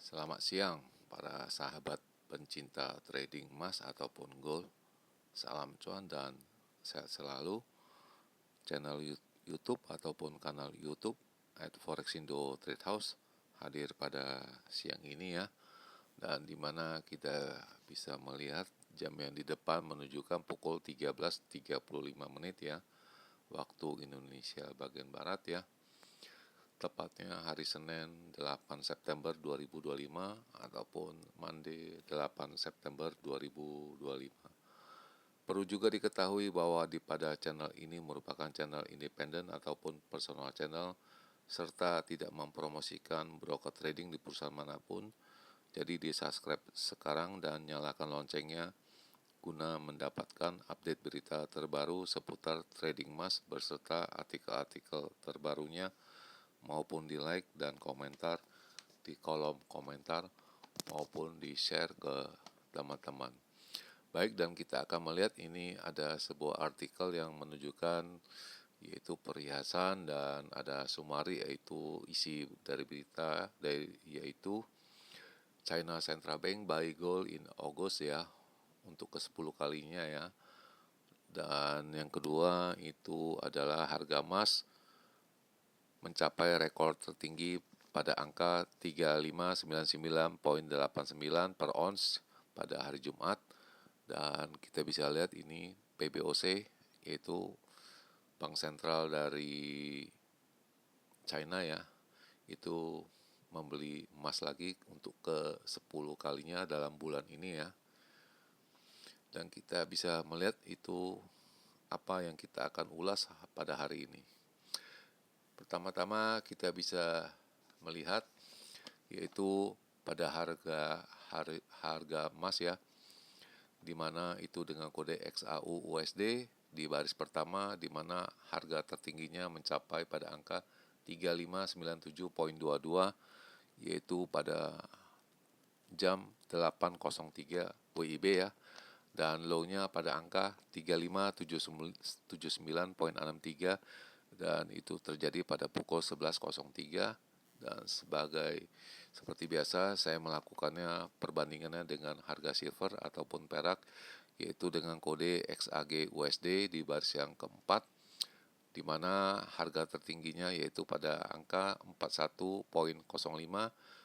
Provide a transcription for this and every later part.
Selamat siang para sahabat pencinta trading emas ataupun gold. Salam cuan dan sehat selalu. Channel YouTube ataupun kanal YouTube @forexindo Trade House hadir pada siang ini ya. Dan dimana kita bisa melihat jam yang di depan menunjukkan pukul 13.35 menit ya, waktu Indonesia bagian barat ya. Tepatnya hari Senin 8 September 2025 ataupun Monday 8 September 2025. Perlu juga diketahui bahwa pada channel ini merupakan channel independen ataupun personal channel serta tidak mempromosikan broker trading di perusahaan manapun. Jadi di subscribe sekarang dan nyalakan loncengnya guna mendapatkan update berita terbaru seputar trading emas beserta artikel-artikel terbarunya, maupun di like dan komentar di kolom komentar maupun di share ke teman-teman. Baik, dan kita akan melihat ini ada sebuah artikel yang menunjukkan yaitu perhiasan dan ada sumari yaitu isi dari berita yaitu China Central Bank buy gold in August ya, untuk ke-10 kalinya ya. Dan yang kedua itu adalah harga emas mencapai rekor tertinggi pada angka 3599,89 per ons pada hari Jumat. Dan kita bisa lihat ini PBOC, yaitu bank sentral dari China ya, itu membeli emas lagi untuk ke-10 kalinya dalam bulan ini ya. Dan kita bisa melihat itu apa yang kita akan ulas pada hari ini. Pertama-tama kita bisa melihat yaitu pada harga emas ya, di mana itu dengan kode XAU USD di baris pertama, di mana harga tertingginya mencapai pada angka 3597,22 yaitu pada jam 8.03 WIB ya, dan low-nya pada angka 3579,63 dan itu terjadi pada pukul 11.03. Dan seperti biasa saya melakukannya perbandingannya dengan harga silver ataupun perak, yaitu dengan kode XAG USD di baris yang keempat, di mana harga tertingginya yaitu pada angka 41.05,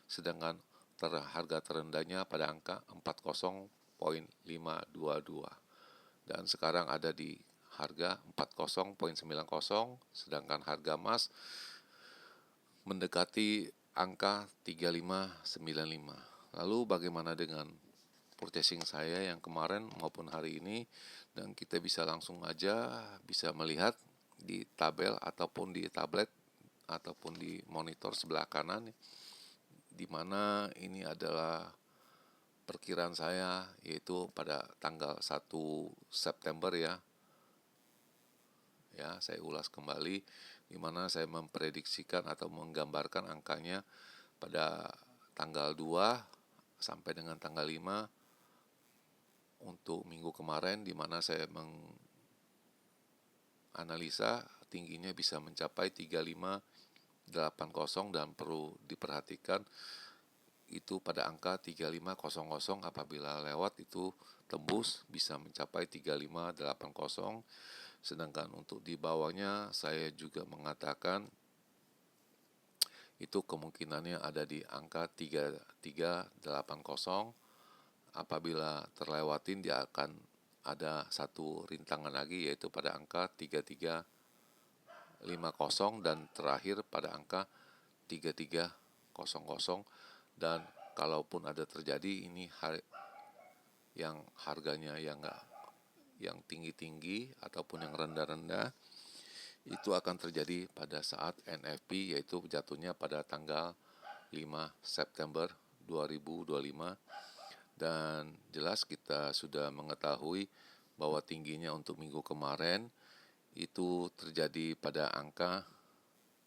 sedangkan harga terendahnya pada angka 40.522. Dan sekarang ada di harga 40.90, sedangkan harga emas mendekati angka 3595. Lalu bagaimana dengan purchasing saya yang kemarin maupun hari ini? Dan kita bisa langsung aja bisa melihat di tabel ataupun di tablet ataupun di monitor sebelah kanan, di mana ini adalah perkiraan saya yaitu pada tanggal 1 September ya. Ya, saya ulas kembali di mana saya memprediksikan atau menggambarkan angkanya pada tanggal 2 sampai dengan tanggal 5 untuk minggu kemarin, di mana saya menganalisa tingginya bisa mencapai 3580 dan perlu diperhatikan itu pada angka 3500, apabila lewat itu tembus bisa mencapai 3580. Sedangkan untuk di bawahnya saya juga mengatakan itu kemungkinannya ada di angka 3380. Apabila terlewatin dia akan ada satu rintangan lagi yaitu pada angka 3350 dan terakhir pada angka 3300. Dan kalaupun ada terjadi ini yang harganya yang tinggi-tinggi ataupun yang rendah-rendah, itu akan terjadi pada saat NFP, yaitu jatuhnya pada tanggal 5 September 2025. Dan jelas kita sudah mengetahui bahwa tingginya untuk minggu kemarin itu terjadi pada angka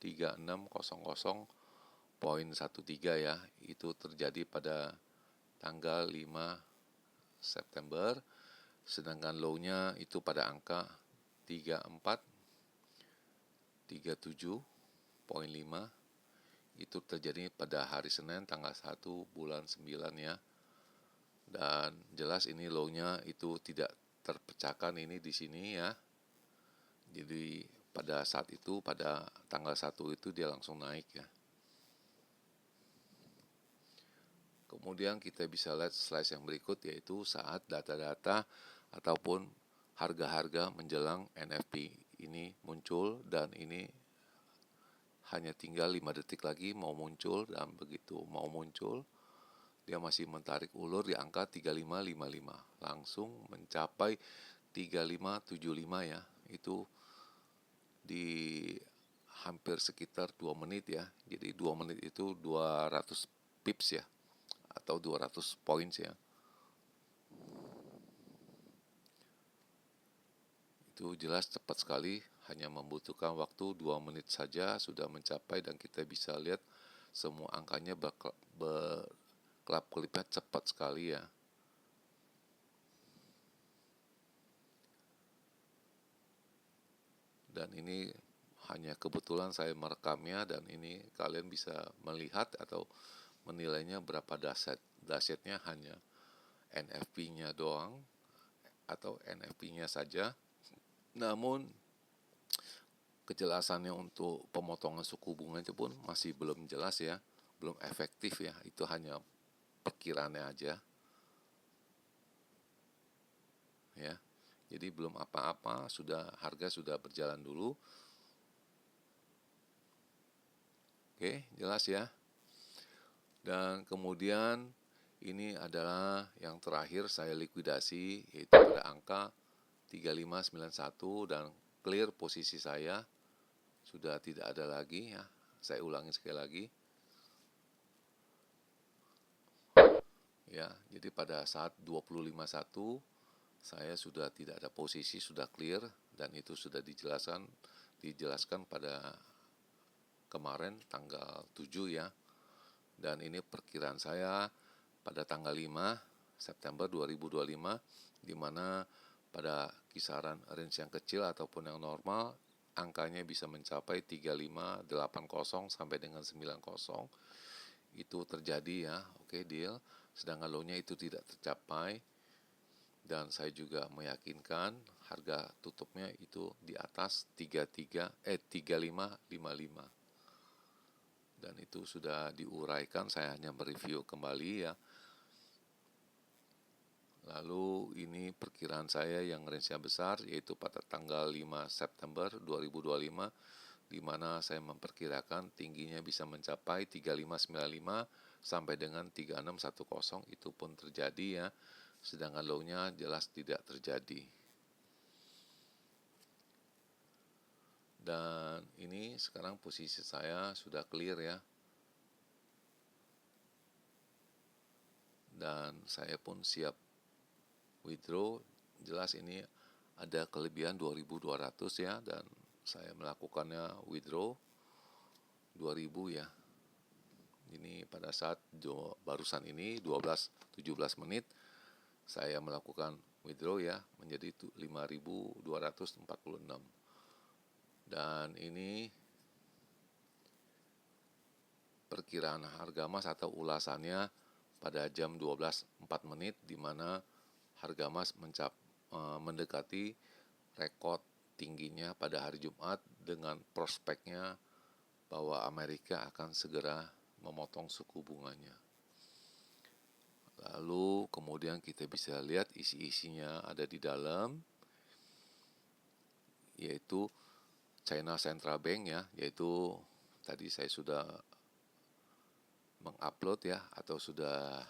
3600,13 ya. Itu terjadi pada tanggal 5 September. Sedangkan low-nya itu pada angka 3437,5 itu terjadi pada hari Senin tanggal 1 bulan 9 ya. Dan jelas ini low-nya itu tidak terpecahkan ini di sini ya. Jadi pada saat itu, pada tanggal 1 itu dia langsung naik ya. Kemudian kita bisa lihat slide yang berikut, yaitu saat data-data ataupun harga-harga menjelang NFP ini muncul, dan ini hanya tinggal 5 detik lagi mau muncul, dan begitu mau muncul dia masih menarik ulur di angka 3555, langsung mencapai 3575 ya. Itu di hampir sekitar 2 menit ya. Jadi 2 menit itu 200 pips ya, atau 200 points ya. Itu jelas cepat sekali, hanya membutuhkan waktu 2 menit saja sudah mencapai, dan kita bisa lihat semua angkanya berkelap-kelipnya cepat sekali ya. Dan ini hanya kebetulan saya merekamnya, dan ini kalian bisa melihat atau menilainya berapa dahsyatnya hanya NFP-nya doang atau NFP-nya saja. Namun kejelasannya untuk pemotongan suku bunga itu pun masih belum jelas ya, belum efektif ya, itu hanya perkiraannya aja ya. Jadi belum apa-apa, harga sudah berjalan dulu. Oke, jelas ya. Dan kemudian ini adalah yang terakhir saya likuidasi, yaitu pada angka 3591, dan clear posisi saya sudah tidak ada lagi ya. Saya ulangi sekali lagi ya. Jadi pada saat 25.1 saya sudah tidak ada posisi, sudah clear, dan itu sudah dijelaskan pada kemarin tanggal 7 ya. Dan ini perkiraan saya pada tanggal 5 September 2025, di mana pada kisaran range yang kecil ataupun yang normal angkanya bisa mencapai 3580 sampai dengan 90. Itu terjadi ya. Oke, deal. Sedangkan low-nya itu tidak tercapai, dan saya juga meyakinkan harga tutupnya itu di atas 3555. Dan itu sudah diuraikan, saya hanya mereview kembali ya. Lalu ini perkiraan saya yang range-nya besar, yaitu pada tanggal 5 September 2025, di mana saya memperkirakan tingginya bisa mencapai 3595 sampai dengan 3610, itu pun terjadi ya. Sedangkan low-nya jelas tidak terjadi. Dan ini sekarang posisi saya sudah clear ya. Dan saya pun siap withdraw. Jelas ini ada kelebihan 2200 ya, dan saya melakukannya withdraw 2000 ya. Ini pada saat barusan ini 12-17 menit saya melakukan withdraw ya, menjadi 5246. Dan ini perkiraan harga emas atau ulasannya pada jam 12.04 menit, di mana harga emas mendekati rekor tingginya pada hari Jumat, dengan prospeknya bahwa Amerika akan segera memotong suku bunganya. Lalu kemudian kita bisa lihat isi-isinya ada di dalam, yaitu China Central Bank ya, yaitu tadi saya sudah mengupload ya, atau sudah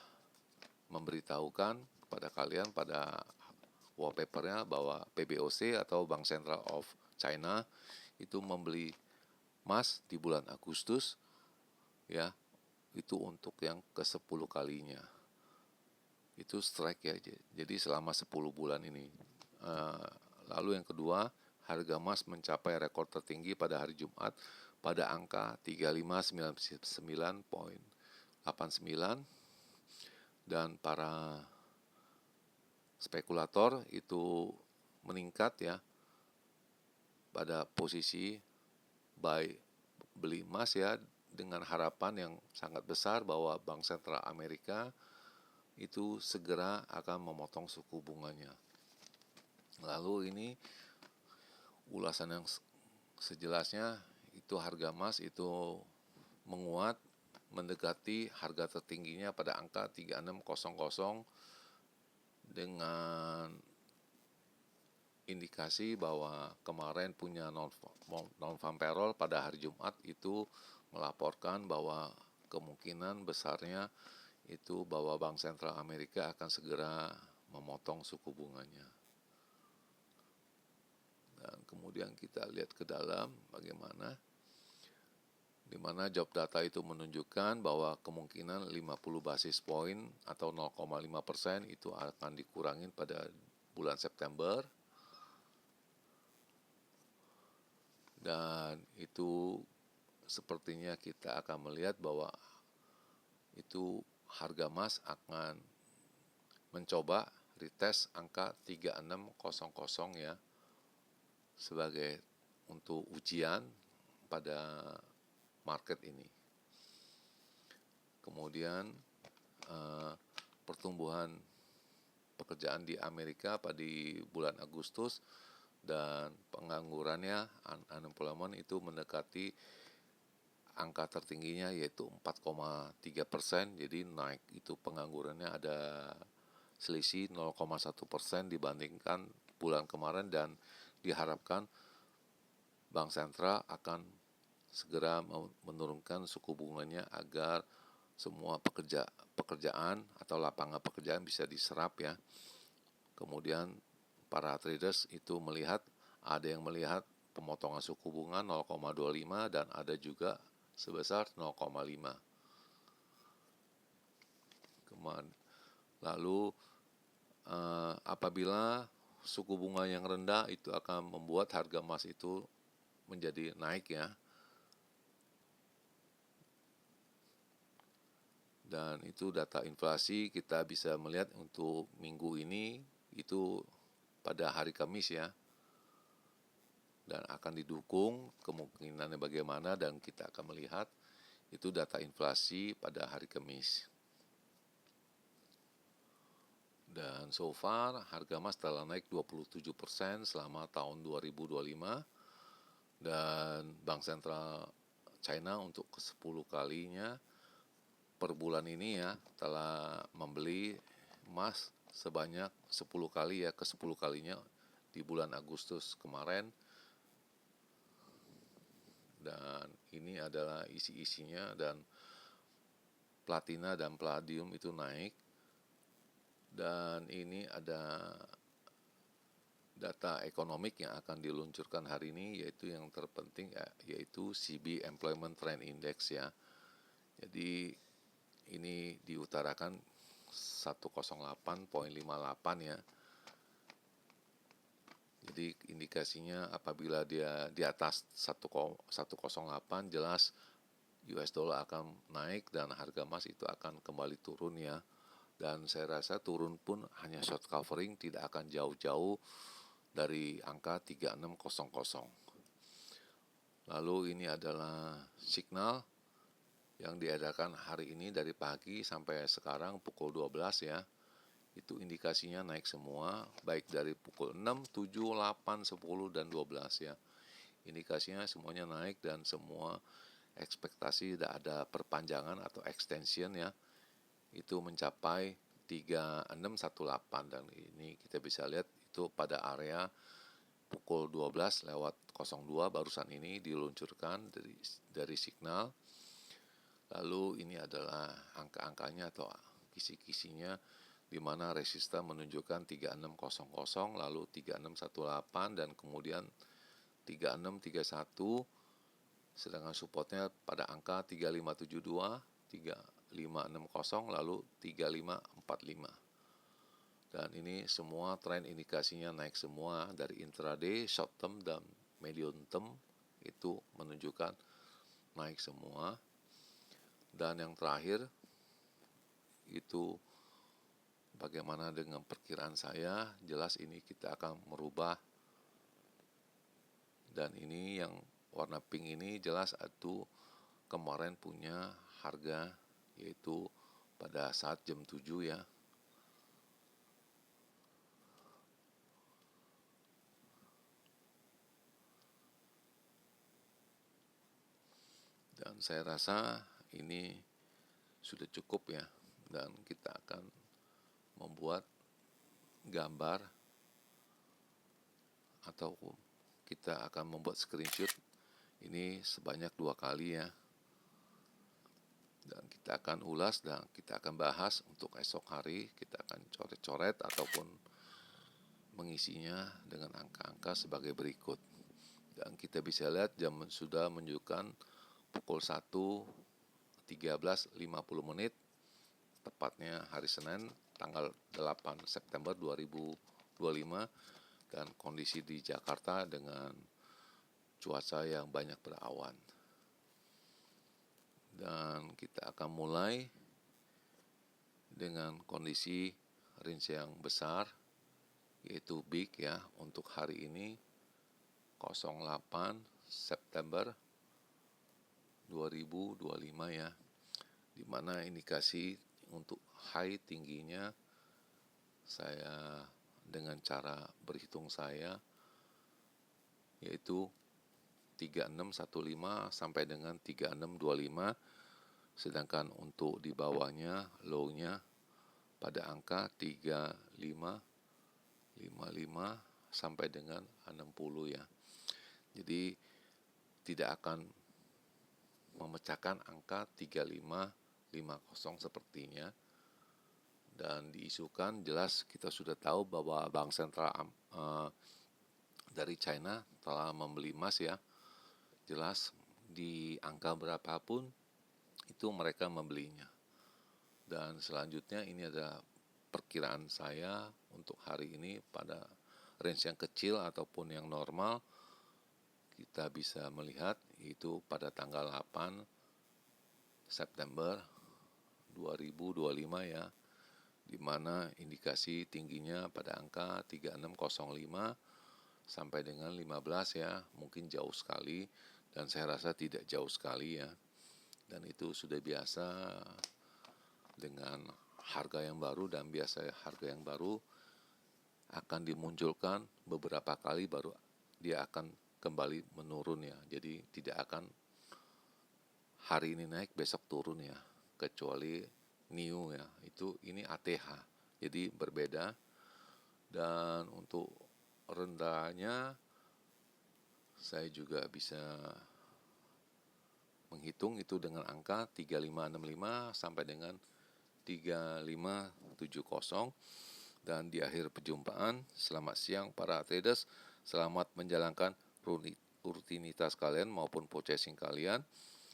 memberitahukan kepada kalian pada wallpapernya bahwa PBOC atau Bank Central of China itu membeli emas di bulan Agustus ya, itu untuk yang ke-10 kalinya. Itu strike ya, jadi selama 10 bulan ini. Lalu yang kedua, harga emas mencapai rekor tertinggi pada hari Jumat pada angka 3599.89, dan para spekulator itu meningkat ya pada posisi beli emas ya dengan harapan yang sangat besar bahwa Bank Sentral Amerika itu segera akan memotong suku bunganya. Lalu ini ulasan yang sejelasnya, itu harga emas itu menguat mendekati harga tertingginya pada angka 3600 dengan indikasi bahwa kemarin punya non-farm payroll pada hari Jumat itu melaporkan bahwa kemungkinan besarnya itu bahwa Bank Sentral Amerika akan segera memotong suku bunganya. Dan kemudian kita lihat ke dalam bagaimana, di mana job data itu menunjukkan bahwa kemungkinan 50 basis point atau 0,5% itu akan dikurangin pada bulan September. Dan itu sepertinya kita akan melihat bahwa itu harga emas akan mencoba retest angka 3600 ya sebagai untuk ujian pada market ini. Kemudian pertumbuhan pekerjaan di Amerika pada bulan Agustus dan penganggurannya unemployment itu mendekati angka tertingginya yaitu 4,3%. Jadi naik itu penganggurannya ada selisih 0,1% dibandingkan bulan kemarin, dan diharapkan Bank Sentral akan segera menurunkan suku bunganya agar semua pekerjaan atau lapangan pekerjaan bisa diserap ya. Kemudian para traders itu ada yang melihat pemotongan suku bunga 0,25 dan ada juga sebesar 0,5. Lalu apabila suku bunga yang rendah itu akan membuat harga emas itu menjadi naik ya. Dan itu data inflasi kita bisa melihat untuk minggu ini itu pada hari Kamis ya. Dan akan didukung kemungkinannya bagaimana, dan kita akan melihat itu data inflasi pada hari Kamis. Dan so far harga emas telah naik 27% selama tahun 2025. Dan Bank Sentral China untuk ke-10 kalinya per bulan ini ya telah membeli emas sebanyak 10 kali ya, ke-10 kalinya di bulan Agustus kemarin. Dan ini adalah isi-isinya, dan platina dan palladium itu naik. Dan ini ada data ekonomik yang akan diluncurkan hari ini, yaitu yang terpenting yaitu CB Employment Trend Index ya. Jadi ini diutarakan 108,58 ya. Jadi indikasinya apabila dia di atas 108 jelas US dollar akan naik dan harga emas itu akan kembali turun ya. Dan saya rasa turun pun hanya short covering, tidak akan jauh-jauh dari angka 3600. Lalu ini adalah signal yang diedarkan hari ini dari pagi sampai sekarang pukul 12 ya. Itu indikasinya naik semua, baik dari pukul 6, 7, 8, 10, dan 12 ya. Indikasinya semuanya naik dan semua ekspektasi tidak ada perpanjangan atau extension ya. Itu mencapai 3618, dan ini kita bisa lihat itu pada area pukul 12:02 barusan ini diluncurkan dari signal. Lalu ini adalah angka-angkanya atau kisi-kisinya, di mana resisten menunjukkan 3600, lalu 3618, dan kemudian 3631, sedangkan supportnya pada angka 3572, 3560, lalu 3545. Dan ini semua tren indikasinya naik semua dari intraday, short term, dan medium term itu menunjukkan naik semua. Dan yang terakhir itu bagaimana dengan perkiraan saya, jelas ini kita akan merubah. Dan ini yang warna pink ini jelas itu kemarin punya harga, yaitu pada saat jam 7 ya. Dan saya rasa ini sudah cukup ya, dan kita akan membuat gambar atau kita akan membuat screenshot ini sebanyak 2 kali ya, dan kita akan ulas dan kita akan bahas untuk esok hari. Kita akan coret-coret ataupun mengisinya dengan angka-angka sebagai berikut. Dan kita bisa lihat jam sudah menunjukkan pukul 1.13.50, tepatnya hari Senin tanggal 8 September 2025, dan kondisi di Jakarta dengan cuaca yang banyak berawan. Dan kita akan mulai dengan kondisi range yang besar, yaitu big ya, untuk hari ini 08 September 2025 ya, dimana indikasi untuk high tingginya saya dengan cara berhitung saya yaitu 3615 sampai dengan 3625, sedangkan untuk di bawahnya low-nya pada angka 3555 sampai dengan 60 ya. Jadi tidak akan memecahkan angka 3550 sepertinya. Dan diisukan jelas kita sudah tahu bahwa Bank Sentral dari China telah membeli emas ya. Jelas di angka berapapun itu mereka membelinya. Dan selanjutnya ini ada perkiraan saya untuk hari ini pada range yang kecil ataupun yang normal. Kita bisa melihat itu pada tanggal 8 September 2025 ya, di mana indikasi tingginya pada angka 3605 sampai dengan 15 ya, mungkin jauh sekali, dan saya rasa tidak jauh sekali ya. Dan itu sudah biasa dengan harga yang baru, dan biasa harga yang baru akan dimunculkan beberapa kali baru dia akan kembali menurun ya. Jadi tidak akan hari ini naik besok turun ya, kecuali new ya, itu ini ATH. Jadi berbeda. Dan untuk rendahnya saya juga bisa menghitung itu dengan angka 3565 sampai dengan 3570. Dan di akhir perjumpaan, selamat siang para traders, selamat menjalankan rutinitas kalian maupun purchasing kalian.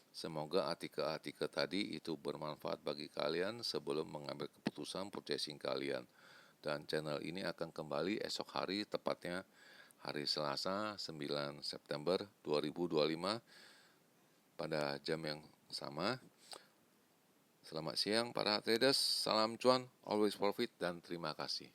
Semoga artikel-artikel tadi itu bermanfaat bagi kalian sebelum mengambil keputusan purchasing kalian. Dan channel ini akan kembali esok hari, tepatnya hari Selasa 9 September 2025 pada jam yang sama. Selamat siang para traders, salam cuan, always profit, dan terima kasih.